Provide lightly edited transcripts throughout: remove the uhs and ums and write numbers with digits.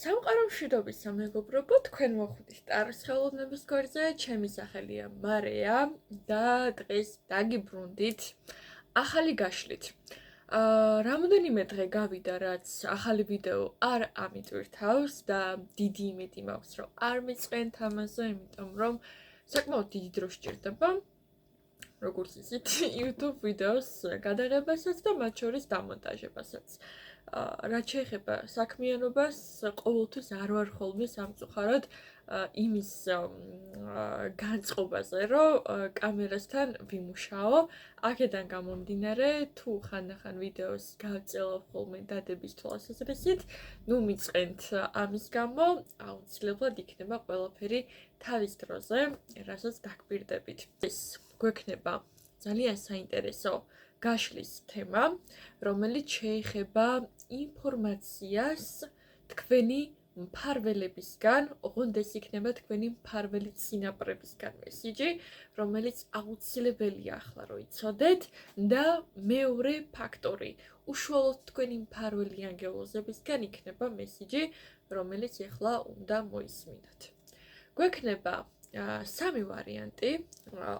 სამყარო მშვიდობის სამეგობრებო, თქვენ მოხვდით ტაროს ხელოვნების გვერდზე, ჩემი სახელია მარია და დღეს დაგიბრუნდით ახალი გაშლით. რამოდენიმე დღე გავიდა, რაც ახალი ვიდეო არ ამიტვირთავს და დიდი იმედი მაქვს, რომ არ მიწყენთ ამაზე, იმიტომ რომ საკმაოდ დიდი დრო სჭირდება. როგორც იცით, YouTube ვიდეოს გადაღებასაც და მათ შორის დამონტაჟებასაც. რაც შეეხება საქმიანობას, ყოველთვის არ ვარ ხოლმე სამწუხაროდ იმის განწყობაზე, რომ კამერასთან ვიმუშაო. აქედან გამომდინარე, თუ ხანდახან ვიდეოს გავწელავ ხოლმე დადების თვალსაზრისით, მიწყენთ ამის გამო, აუცილებლად იქნება ყველაფერი თავის დროზე, რასაც დაგპირდებით. ეს გვექნება ძალიან საინტერესო გაშლის თემა, რომელიც შეეხება ინფორმაციას თქვენი მფარველებისგან, ოღონდ ეს იქნება თქვენი მფარველი წინაპრებისგან მესიჯი, რომელიც აუცილებელია ახლა რომ იცოდეთ და მეორე ფაქტორი, უშუალოდ თქვენი მფარველი ანგელოზებისგან იქნება მესიჯი, რომელიც ახლა უნდა მოისმინოთ. გვექნება სამი ვარიანტი,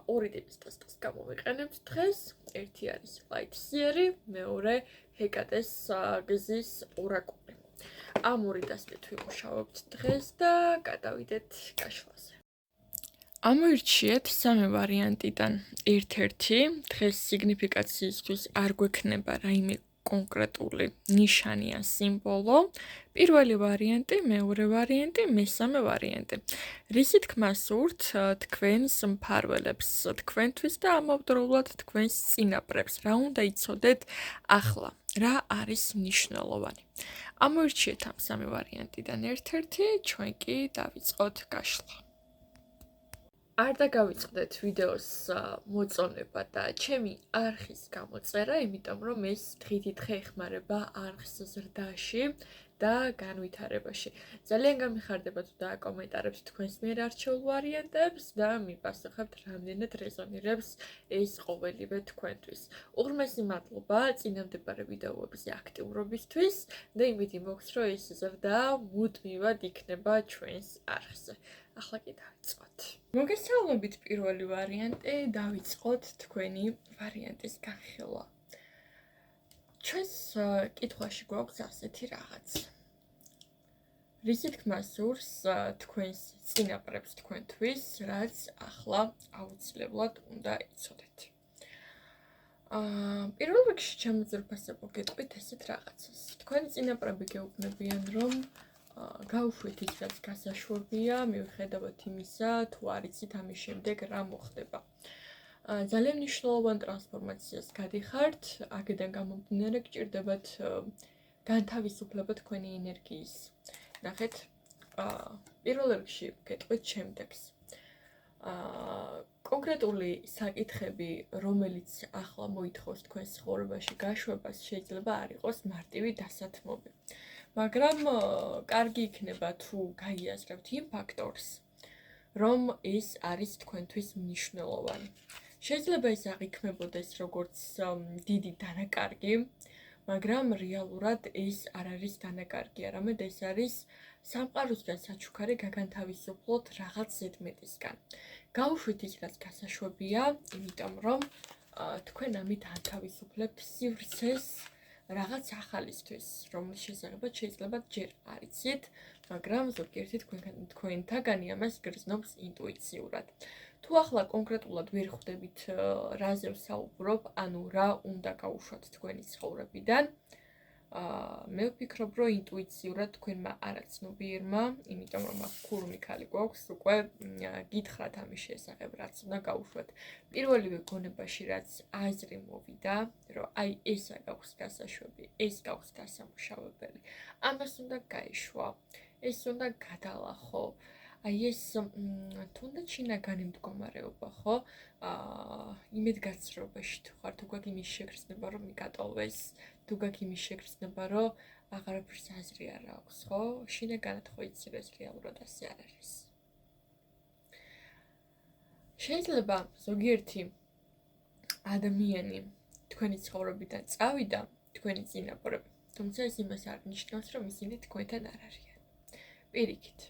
ორი ტიპის ტესტს გამოვიყენებთ დღეს. ერთი არის ლაიტსიერი, მეორე ჰეკატეს გზის ორაკული. ამ ორი ტესტით ვიმუშაობთ დღეს და გადავიდეთ გაშლაზე. ამოირჩიეთ სამი ვარიანტიდან ერთ-ერთი. დღეს სიგნიფიკაციისთვის არ გვექნება რაიმე კონკრეტული ნიშანი ან სიმბოლო. პირველი ვარიანტი, მეორე ვარიანტი, მესამე ვარიანტი. რისი თქმა სურთ თქვენს მფარველებს, თქვენთვის და ამავდროულად თქვენს წინაპრებს, რა უნდა იცოდეთ ახლა, რა არის მნიშვნელოვანი. ამოირჩიეთ ამ სამი ვარიანტიდან ერთ-ერთი, ჩვენ კი დავიწყოთ გაშლა. არ დაგავიწყდეთ ვიდეოს მოწონება და ჩემი არხის გამოწერა, იმიტომ რომ ეს დღითი დღე ეხმარება არხის ზრდაში და განვითარებაში. ძალიან გამიხარდება თუ დააკომენტარებთ თქვენს მიერ არჩეულ ვარიანტებს და მიპასუხებთ, რამდენად რეზონირებს ეს ყოველივე თქვენთვის. უღრმესი მადლობა წინამდებარე ვიდეოებზე აქტიურობისთვის და იმედი მაქვს, რომ ეს ზრდა მუდმივად იქნება ჩვენს არხზე. ახლა კი დავიწყოთ. მოგესალმებით პირველი ვარიანტი, დავიწყოთ თქვენი ვარიანტის განხილვა. ჩვენს კითხვაში გვაქვს ასეთი რაღაც. რისი თქმა სურს თქვენს წინაპრებს თქვენთვის, რაც ახლა აუცილებლად უნდა იცოდეთ. პირველ რიგში შემოძრფასებო გეტყვით ესეთ რაღაცას. თქვენი წინაპრები გეუბნებიან, რომ გაუშვით ის, რაც გასაშვებია, მიუხედავად იმისა, თუ არ იცით ამის შემდეგ რა მოხდება. ძალიან მნიშვნელოვან ტრანსფორმაციას გადიხართ, აქედან გამომდინარე გჭირდებათ განთავისუფლება თქვენი ენერგიის. ნახეთ, პირველ რიგში გეტყვით შემდეგს. კონკრეტული საკითხები, რომელიც ახლა მოითხოვს თქვენს ცხოვრებაში გაშვებას, შეიძლება არ იყოს მარტივი დასათმობი. მაგრამ კარგი იქნება თუ გაიაზრებთ იმ ფაქტორს, რომ ეს არის თქვენთვის მნიშვნელოვანი. შეიძლება ეს აღიქმებოდეს როგორც დიდი დანაკარგი, მაგრამ რეალურად ეს არ არის დანაკარგი, არამედ ეს არის სამყაროსგან საჩუქარი გაგანთავისუფლოთ რაღაც ზედმეტისგან. გაუშვით ის, რაც გასაშვებია, იმიტომ რომ თქვენ ამით ანთავისუფლებთ სივრცეს რაღაც ახალისთვის, რომლის შესახებაც შეიძლება ჯერ არ იცით, მაგრამ ზოგიერთი თქვენთაგანი ამას გრძნობს ინტუიციურად. თუ ახლა კონკრეტულად ვერ ხვდებით რაზე ვსაუბრობ, ანუ რა უნდა გაუშვათ თქვენი ცხოვრებიდან, მე ვფიქრობ, რომ ინტუიციურად თქვენმა არაცნობიერმა, იმიტომ რომ აქ ქურუმი ქალი გვაქვს, უკვე გითხრათ ამის შესახებ, რაც უნდა გაუშვათ. პირველივე გონებაში, რაც აზრი მოვიდა, რომ აი ესა გაქვს გასაშვები, ეს გაქვს დასამუშავებელი, ამას უნდა გაიშვა, ეს უნდა გადალახო. აი ეს თუნდაც შინაგანი მდგომარეობა, ხო? იმედგაცრუებაში თუ ხართ, თუ გაქვს იმის შეგრძნება, რომ მიგატოვეს, თუ გაქვს იმის შეგრძნება, რომ აღარაფერს აზრი არ აქვს, ხო? შინაგანად ხო იცი, ეს რეალურად ასე არ არის. შეიძლება ზოგიერთი ადამიანი თქვენი ცხოვრებიდან წავიდა, თქვენი წინაპრები, თუმცა ეს იმას არ ნიშნავს, რომ ისინი თქვენთან არ არიან. პირიქით.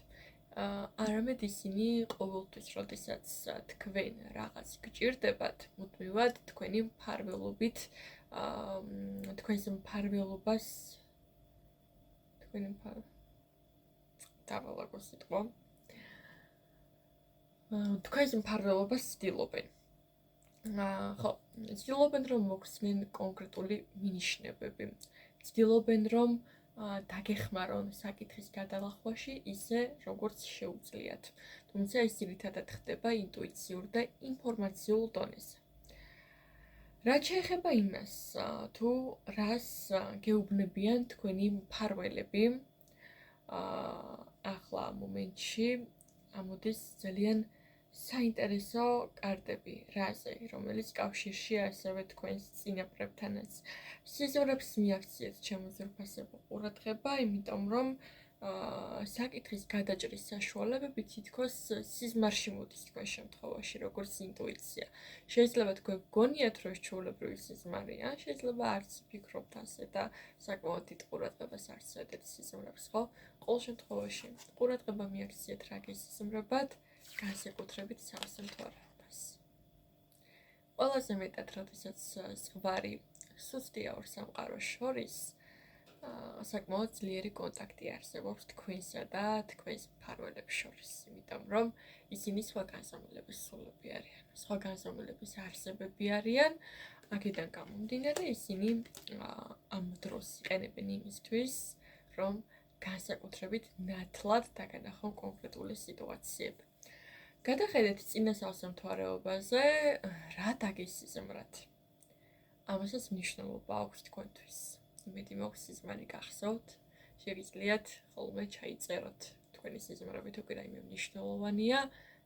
არამედ ისინი ყოველთვის, როდესაც თქვენ რაღაც გჭირდებათ, მუდმივად თქვენი მფარველობით, თქვენს მფარველობას დავალაგო სიტყვა. თქვენს მფარველობას ცდილობენ. ხო, ცდილობენ რომ მოხსნեն კონკრეტული მინიშნებები. ცდილობენ რომ დაგეხმარონ საკითხის გადალახვაში ისე, როგორც შეუძლიათ. თუმცა ეს ძირითადად ხდება ინტუიციურ და ინფორმაციულ დონეზე. რაც შეეხება იმას, თუ რას გეუბნებიან თქვენი მფარველები, ახლა მომენტში ამოდის ძალიან საინტერესო კარტები, რაზე, რომელიც კავშირში ასევე თქვენს წინაპრებთანაც. სიზმრებს მიაქციეთ ჩემო ძვირფასებო ყურადღება, იმიტომ რომ საკითხის გადაჭრის საშუალებები თითქოს სიზმარში მოდის თქვენ შემთხვევაში, როგორც ინტუიცია. შეიძლება თქვენ გგონიათ, რომ ეს ჩვეულებრივი სიზმარია, შეიძლება არც ფიქრობთ ასე და საკმაოდ დიდ ყურადღებას არ სცადეთ სიზმრებს, ხო? ყოველ შემთხვევაში ყურადღება მიაქციეთ რა გესიზმრებათ, განსაკუთრებით სამსათვალეობას. ყველაზე მეტად, როდესაც ზღვარი სუსტია ორ სამყაროს შორის, საკმაოდ ძლიერი კონტაქტი არსებობს თქვენსა და თქვენს მფარველებს შორის, იმიტომ რომ ისინი სხვა განსამილების სულები არიან, სხვა განსამილების არსებები არიან, აქედან გამომდინარე ისინი ამ დროს იყენებენ იმისთვის, რომ განსაკუთრებით ნათლად დაგანახონ კონკრეტული სიტუაციები. გადახედეთ წინა სამსათვალეობაზე, რა დაგესიზმრათ. ამასაც მნიშვნელობა აქვს თქვენთვის. იმედი მაქვს სიზმარი გახსოვთ, შეგიძლიათ ხოლმე ჩაიწეროთ თქვენი სიზმრები, თუ კი რაიმე მნიშვნელოვანია,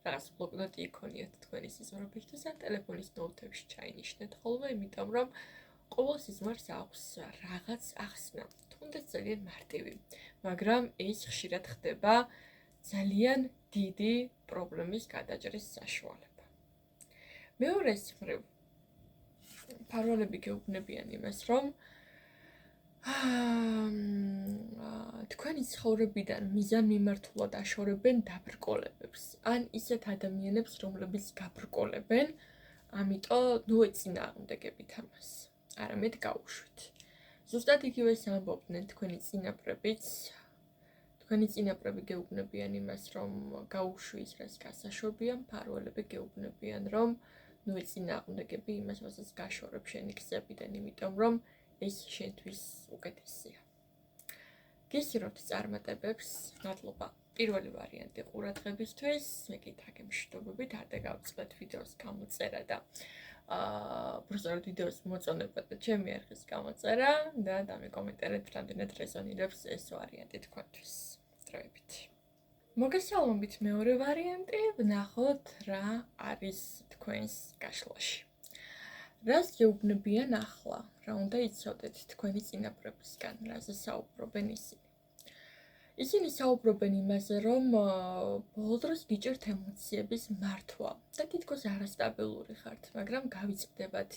რაღაც ბლოკნოტი იქონიათ თქვენი სიზმრებისთვის ან ტელეფონის ნოუთებში ჩაინიშნეთ ხოლმე, იმიტომ რომ ყოველ სიზმარს აქვს რაღაც ახსნა, თუნდაც ძალიან მარტივი, მაგრამ ეს ხშირად ხდება ძალიან დიდი პრობლემის გადაჭრის საშუალება. მეორეს მხრივ, მფარველები გეუბნებიან იმას, რომ თქვენი ცხოვრებიდან მიზანმიმართულად აშორებენ დაბრკოლებებს, ან ისეთ ადამიანებს, რომლებიც გაბრკოლებენ, ამიტომ ეწინააღმდეგებით ამას, არამედ გაუშვით. ზუსტად იგივეს ამბობდნენ თქვენი წინაპრებიც, თქვენი წინაპრები გეუბნებიან იმას, რომ გაუშვის რაც გასაშობია, მფარველები გეუბნებიან, რომ ეწინააღმდეგები იმას, რასაც გაშორებ შენი გზებიდან, იმიტომ რომ ეს შენთვის უკეთესია. გისურვებთ წარმატებებს, მადლობა. პირველი ვარიანტი ყურადღებისთვის, მე კი დაგემშვიდობებით, არ დაგავწყდეთ ვიდეოს გამოწერა და უბრალოდ ვიდეოს მოწონება და ჩემი არხის გამოწერა და დამეკომენტარეთ, რამდენად რეზონირებს ეს ვარიანტი თქვენთვის. დროებით. მოგესალმებით მეორე ვარიანტი, ვნახოთ რა არის თქვენს გაშლაში. რას გეუბნებიან ახლა, რა უნდა იცოდეთ თქვენი წინაპრებისგან, რაზე საუბრობენ ისინი. ისინი საუბრობენ იმაზე, რომ ბოლო დროს გიჭირთ ემოციების მართვა და თითქოს არასტაბილური ხართ, მაგრამ გავიწყდებათ,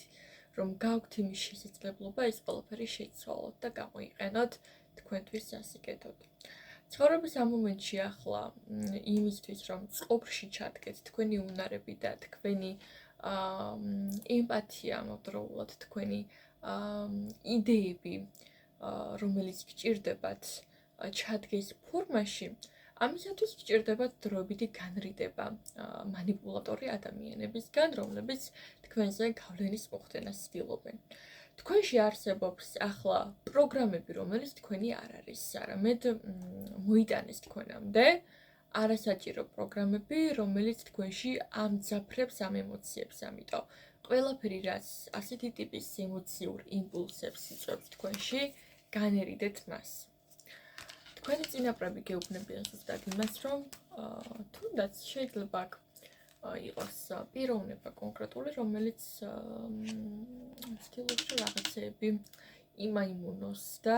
რომ გაქვთ იმის შესაძლებლობა ეს ყველაფერი შეიცვალოთ და გამოიყენოთ თქვენთვის სასიკეთოდ. ცხოვრების ამ მომენტში ახლა იმისთვის, რომ წყობრში ჩადგეთ თქვენი უნარები და თქვენი ემპათია, მოდროულად თქვენი იდეები, რომელიც გჭირდებათ, ჩადგეს ფორმაში, ამისათვის გჭირდებათ დროებითი განრიდება მანიპულატორი ადამიანებისგან, რომლებიც თქვენზე გავლენის მოხდენას ცდილობენ. თქვენში არსებობს ახლა პროგრამები, რომელიც თქვენი არ არის, არამედ მოიტანეს თქვენამდე, არასაჭირო პროგრამები, რომელიც თქვენში ამძაფრებს ამ ემოციებს, ამიტომ ყველაფერი, რაც ასეთი ტიპის ემოციურ იმპულსებს იწვევს თქვენში, განერიდეთ მას. თქვენი წინაპრები გეუბნებიან ზუსტად იმას, რომ თუნდაც შეიძლება იყოს პიროვნება კონკრეტული, რომელიც ცდილობს რაღაცეები იმაიმუნოს და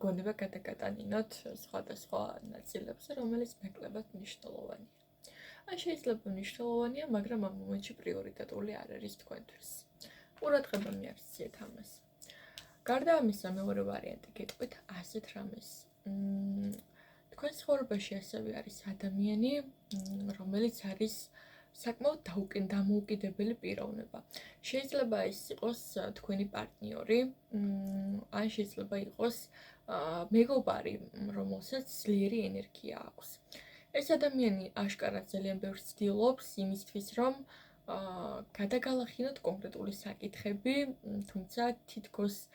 გონება გადაგატანინოთ სხვადასხვა ნაწილებზე, რომელიც მეკლებად მნიშვნელოვანია. ან შეიძლება მნიშვნელოვანია, მაგრამ ამ მომენტში პრიორიტეტული არ არის თქვენთვის. ყურადღება მიაქციეთ ამას. გარდა ამისა, მეორე ვარიანტი გეტყვით ასეთ რამეს. თქვენ ცხოვრებაში ასევე არის ადამიანი, რომელიც არის საკმაოდ დამოუკიდებელი პიროვნება. შეიძლება ეს იყოს თქვენი პარტნიორი, ან შეიძლება იყოს მეგობარი, რომელსაც ძლიერი ენერგია აქვს. ეს ადამიანი აშკარად ძალიან ბევრს ცდილობს იმისთვის, რომ გადაგალახინოთ კონკრეტული საკითხები, თუმცა თითქოს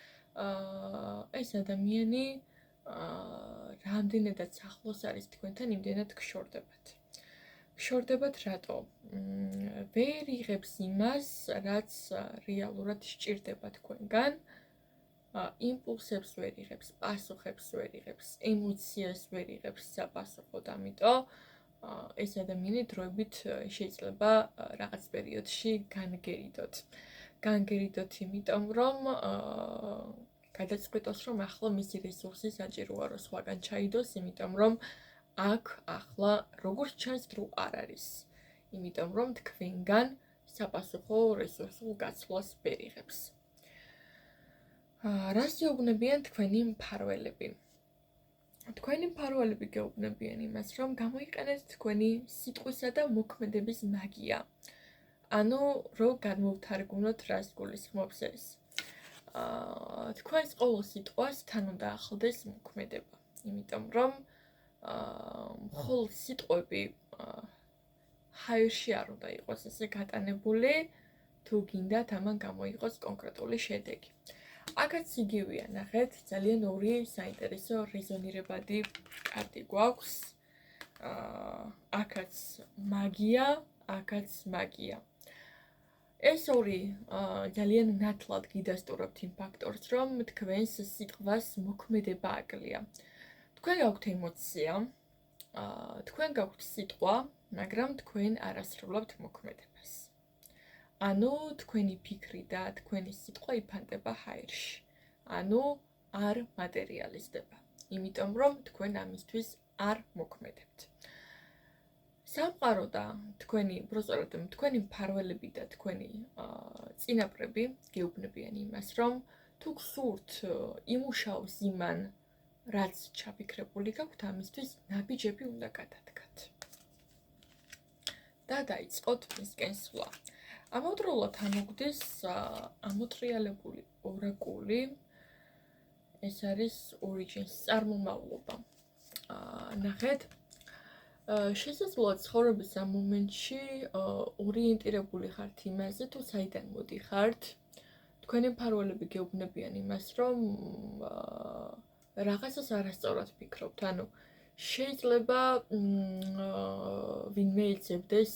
ეს ადამიანი რამდენადაც ახლოს არის თქვენთან, იმდენად გშორდებათ. გშორდებათ რატო? ვერ იღებს იმას, რაც რეალურად სჭირდება თქვენგან. იმპულსებს ვერ იღებს, პასუხებს ვერ იღებს, ემოციას ვერ იღებს საპასუხოდ, ამიტომ ეს ადამიანი დროებით შეიძლება რაღაც პერიოდში განგერიდოთ. განგერიდოთ იმიტომ, რომ გადაწყვიტოს, რომ ახლა მისი რესურსი საჭიროა, რომ სხვაგან ჩაიდოს, იმიტომ რომ აქ ახლა როგორც ჩანს დრო არ არის. იმიტომ რომ თქვენგან საპასუხო რესურსულ გაცვლას ვერ იღებს. რას ეუბნებიან თქვენი მფარველები? თქვენი მფარველები გეუბნებიან იმას, რომ გამოიყენეთ თქვენი სიტყვისა და მოქმედების მაგია. ანუ რომ გადმოვთარგმნოთ რას გულისხმობს ეს. თქვენს ყოველ სიტყვას თან უნდა ახლდეს მოქმედება. იმიტომ რომ მხოლოდ სიტყვები ჰაერში არ უნდა იყოს ესე გატანებული, თუ გინდათ ამან გამოიღოს კონკრეტული შედეგი. აქაც იგივეა, ნახეთ, ძალიან ორი საინტერესო რეზონირებადი კარტი გვაქვს. აქაც მაგია, აქაც მაგია. ეს ორი ძალიან ნათლად გიდასტურებთ იმ ფაქტორს, რომ თქვენს სიტყვას მოქმედება აკლია. თქვენ გაქვთ ემოცია, თქვენ გაქვთ სიტყვა, მაგრამ თქვენ არ ასრულებთ მოქმედებას. ანუ თქვენი ფიქრი და თქვენი სიტყვა იფანტება ჰაერში. ანუ არ მატერიალიზდება. იმიტომ რომ თქვენ ამისთვის არ მოქმედებთ. სამყარო და თქვენი მფარველები და თქვენი წინაპრები გეუბნებიან იმას, რომ თუ გსურთ იმუშაოს იმან, რაც ჩაფიქრებული გაქვთ, ამისთვის ნაბიჯები უნდა გადადგათ. და დაიწყოთ მისკენ სვლა. ამავდროულად ამოგვდის ამოტრიალებული ორაკული. ეს არის origins, წარმომავლობა. ნახეთ, შესაძლოა ცხოვრების ამ მომენტში ორიენტირებული ხართ იმაზე, თუ საიდან მოდიხართ. თქვენი მფარველები გეუბნებიან იმას, რომ რაღაცას არასწორად ფიქრობთ. ანუ შეიძლება ვინმე იცებდეს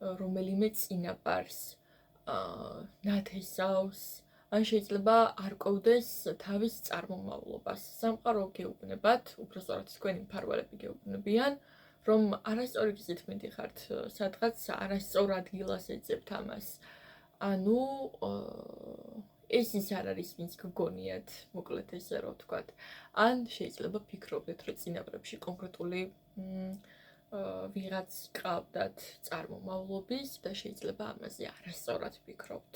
რომელიმე წინაპარს, ნათესავს, ან შეიძლება არ ყვდეს თავის წარმომავლობას. სამყარო გეუბნებათ, უბრალოდ თქვენი მფარველები გეუბნებიან, რომ არასწორი გზით მიდიხართ, სადღაც არასწორ ადგილას ეძებთ ამას. ანუ ეს ის არ არის, ვინც გგონიათ, მოკლედ ესე რომ ვთქვათ. ან შეიძლება ფიქრობდეთ, რომ წინაპრებში კონკრეტული ვიღაც ყავდათ წარმომავლობის და შეიძლება ამაზე არასწორად ფიქრობთ.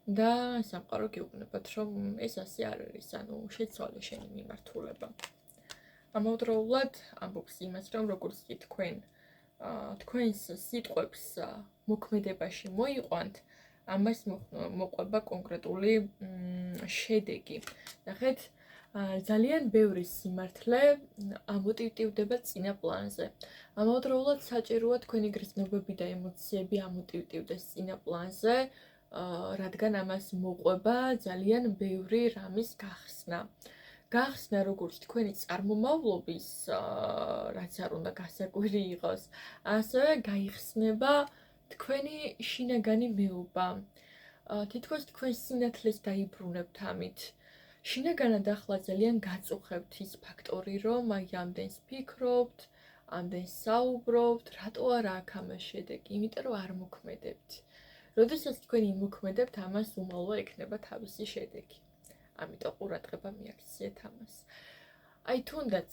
და სამყარო გეუბნებათ, რომ ეს ასე არ არის, ანუ შეცვალე შენი მიმართულება. ამავდროულად ამბობს იმას, რომ როგორც კი თქვენ თქვენს სიტყვებს მოქმედებაში მოიყვანთ, ამას მოყვება კონკრეტული შედეგი. ნახეთ, ძალიან ბევრი სიმართლე ამოტივტივდება წინა პლანზე. ამავდროულად საჭიროა თქვენი გრძნობები და ემოციები ამოტივტივდეს წინა პლანზე, რადგან ამას მოყვება ძალიან ბევრი რამის გახსნა. გახსნა როგორც თქვენი წარმომავლობის, რაც არ უნდა გასაკვირი იყოს, ასევე გაიხსნება თქვენი შინაგანი მეუბა. თითქოს თქვენ სინათლეს დაიბრუნებთ ამით. შინაგანად ახლა ძალიან გაწუხებთ ის ფაქტორი, რომ აი ამდენს ფიქრობთ, ამდენს საუბრობთ, რატო არა აქ ამას შედეგი, იმიტომ რომ არ მოქმედებთ. როდესაც თქვენ იმოქმედებთ, ამას უმალვა ექნება თავისი შედეგი. ამიტომ ყურადღება მიაქციეთ ამას. აი თუნდაც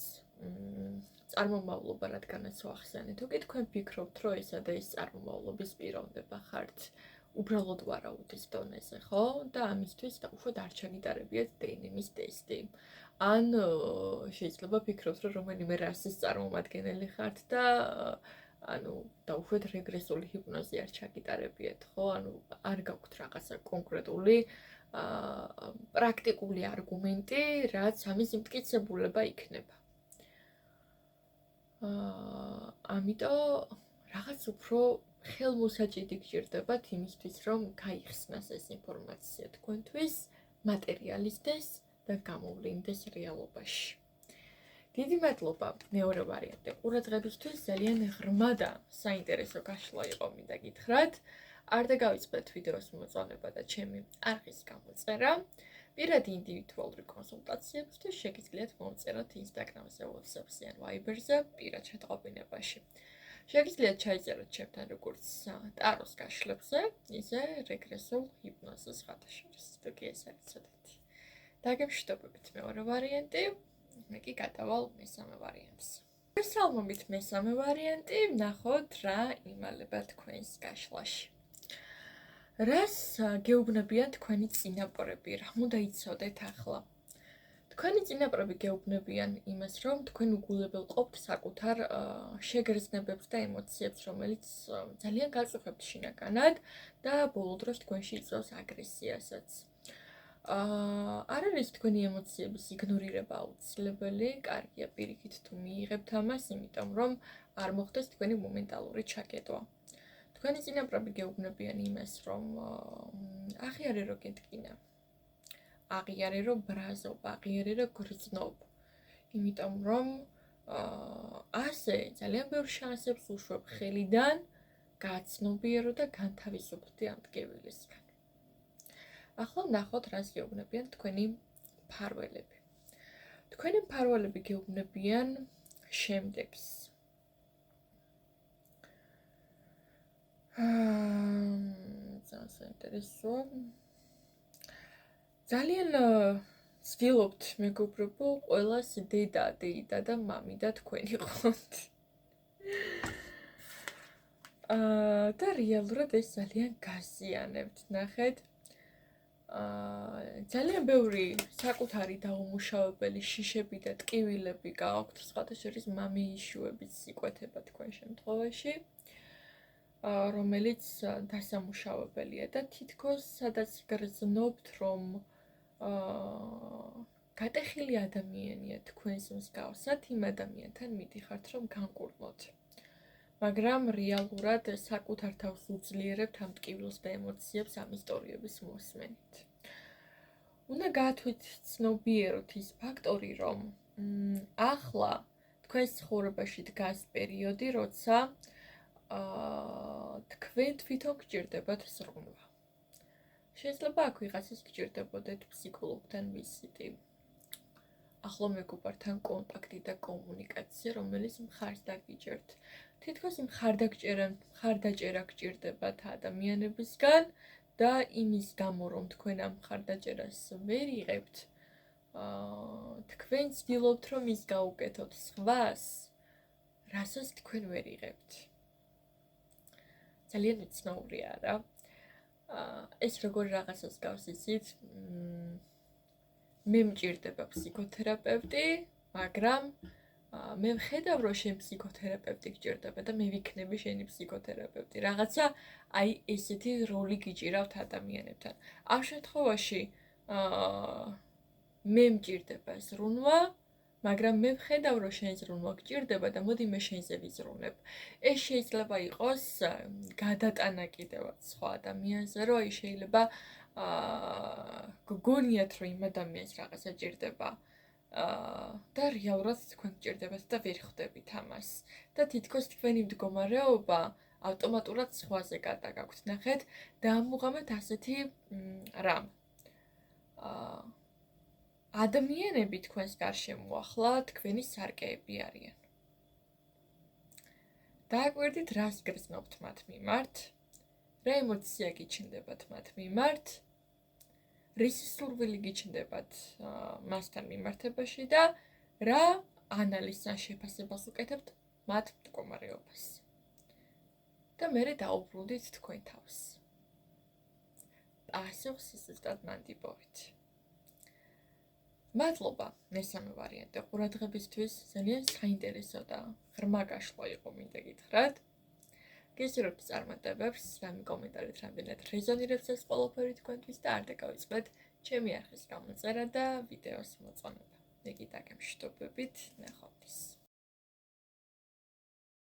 წარმომავლობა რადგანაც ვახსენეთ, უკვე თქვენ ფიქრობთ, რომ ესა და ეს წარმომავლობის პიროვნება ხართ, უბრალოდ ვარაუდის დონეზე, ხო? და ამისთვის დაუშვათ არ ჩაგიტარებიათ დნმ-ის ტესტი. ან შეიძლება ფიქრობთ, რომ რომელიმე რასის წარმომადგენელი ხართ და ანუ დაუშვათ რეგრესული ჰიპნოზი არ ჩაგიტარებიათ, ხო? ანუ არ გაქვთ რაღაცა კონკრეტული პრაქტიკული არგუმენტი, რაც ამის იმტკიცებულება იქნება. ამიტომ რაღაც უფრო ხელმოსაჭიდი გჭირდებათ იმისთვის, რომ გაიხსნას ეს ინფორმაცია თქვენთვის, მატერიალიზდეს და გამოვლინდეს რეალობაში. დიდი მადლობა მეორე ვარიანტი ყურადღებისთვის, ძალიან ღრმა და საინტერესო გაშლა იყო, მინდა გითხრათ. არ დაგავიწყდეთ ვიდეოს მოწონება და ჩემი არხის გამოწერა. პირადი ინდივიდუალური კონსულტაციებისთვის შეგიძლიათ მომწეროთ Instagram-ზე, WhatsApp-ზე ან Viber-ზე პირად შეტყობინებაში. შეგიძლიათ ჩაიწეროთ ჩემთან როგორც ტაროს გაშლებზე, ისე რეგრესულ ჰიპნოზის ხათაშორის. თუ კი ეს არის ცოტათი. დაგემშვიდობებით მეორე ვარიანტი, მე კი გადავალ მესამე ვარიანტს. მესალმებით მესამე ვარიანტი, ვნახოთ რა იმალება თქვენს გაშლაში. რას გეუბნებიან თქვენი წინაპრები, რა უნდა იცოდეთ ახლა? თქვენი წინაპრები გეუბნებიან იმას, რომ თქვენ უგულებელყოფთ საკუთარ შეგრძნებებს და ემოციებს, რომელიც ძალიან გაწუხებთ შინაგანად და ბოლო დროს თქვენში იწვევს აგრესიასაც. არ არის თქვენი ემოციების იგნორირება აუცილებელი, კარგია პირიქით თუ მიიღებთ ამას, იმიტომ რომ არ მოხდეს თქვენი მომენტალური ჩაკეტვა. თქვენი წინაპრები გეუბნებიან იმას, რომ აღიარე რომ გეტკინა. აღიარე რომ ბრაზობ, აღიარე რომ გრძნობ. იმიტომ რომ ასე ძალიან ბევრ შანსებს უშვებ ხელიდან, გააცნობიერო და განთავისუფლდი ამ ტკივილისგან. ახლა ვნახოთ რას გეუბნებიან თქვენი მფარველები. თქვენი მფარველები გეუბნებიან შემდეგს. ძალიან საინტერესო. ძალიან ვცდილობთ მეგობრებო, ყველას დედა და მამიდა თქვენი ყოფთ. და რეალურად ეს ძალიან გაზიანებთ, ნახეთ. ძალიან ბევრი საკუთარი დაუმუშავებელი შიშები და ტკივილები გააქვთ, სხვათა შორის მამიიშუების სიკვეთება თქვენ შემთხვევაში, რომელიც დასამუშავებელია და თითქოს სადაც გრძნობთ, რომ გატეხილი ადამიანია თქვენს მსგავსად, იმ ადამიანთან მიდიხართ, რომ განკურნოთ. მაგრამ რეალურად საკუთარ თავს უძლიერებთ ამ ტკივილს და ემოციებს ამ ისტორიების მოსმენით. უნდა გაათვითცნობიეროთ ის ფაქტორი, რომ ახლა თქვენს ცხოვრებაში დგას პერიოდი, როცა თქვენ თვითონ გჭირდებათ ზრუნვა. შეიძლება აქ ვიღაცას გჭირდებოდეთ ფსიქოლოგთან ვიზიტი. ახლო მეგობართან კონტაქტი და კომუნიკაცია, რომელიც მხარს დაგიჭერთ. თითქოს მხარდაჭერა გჭირდებათ ადამიანებისგან და იმის გამო, რომ თქვენ ამ მხარდაჭერას ვერ იღებთ, თქვენ ცდილობთ, რომ ის გაუკეთოთ სხვას, რასაც თქვენ ვერ იღებთ. ძალიან უცნაურია რა. ეს როგორ რაღაცას გავს იცით? მე მჭირდება ფსიქოთერაპევტი, მაგრამ მე ვხედავ, რომ შენ ფსიქოთერაპევტი გჭირდება და მე ვიქნები შენი ფსიქოთერაპევტი. რაღაცა აი ესეთი როლი გიჭირავთ ადამიანებთან. ამ შემთხვევაში მე მჭირდება ზრუნვა, მაგრამ მე ვხედავ, რომ შენ ზრუნვა გჭირდება და მოდი მე შენზე ვიზრუნებ. ეს შეიძლება იყოს გადატანა კიდევაც სხვა ადამიანზე, რომ აი შეიძლება გგონიათ, რომ იმ ადამიანს რაღაცა ჭირდება. და რეალურად თქვენ გჭირდებათ და ვერ ხვდებით ამას. და თითქოს თქვენი მდგომარეობა ავტომატურად სხვაზე გადაგაქვთ. ნახეთ, დაამუღამეთ ასეთი რამ. ადამიანები თქვენს გარშემო ახლა თქვენი სარკეები არიან. დააკვირდით, რას გრძნობთ მათ მიმართ, რა ემოცია გიჩნდებათ მათ მიმართ, რის სურვილი გიჩნდებათ მასთან მიმართებაში და რა ანალიზს ან შეფასებას უკეთებთ მათ მდგომარეობას. და მერე დაუბრუნდით თქვენ თავს. პასუხს ზუსტად მანდ იპოვეთ. მადლობა მესამე ვარიანტი ყურადღებისთვის, ძალიან საინტერესო და ღრმა გაშლა იყო, მინდა გითხრათ. გესურვებთ წარმატებებს, რამე კომენტარით რამდენად რეზონირებს ეს ყველაფერი თქვენთვის და არ დაგავიწყდეთ ჩემი არხის გამოწერა და ვიდეოს მოწონება. მეკი დაგემშვიდობებით, ნახვამდის.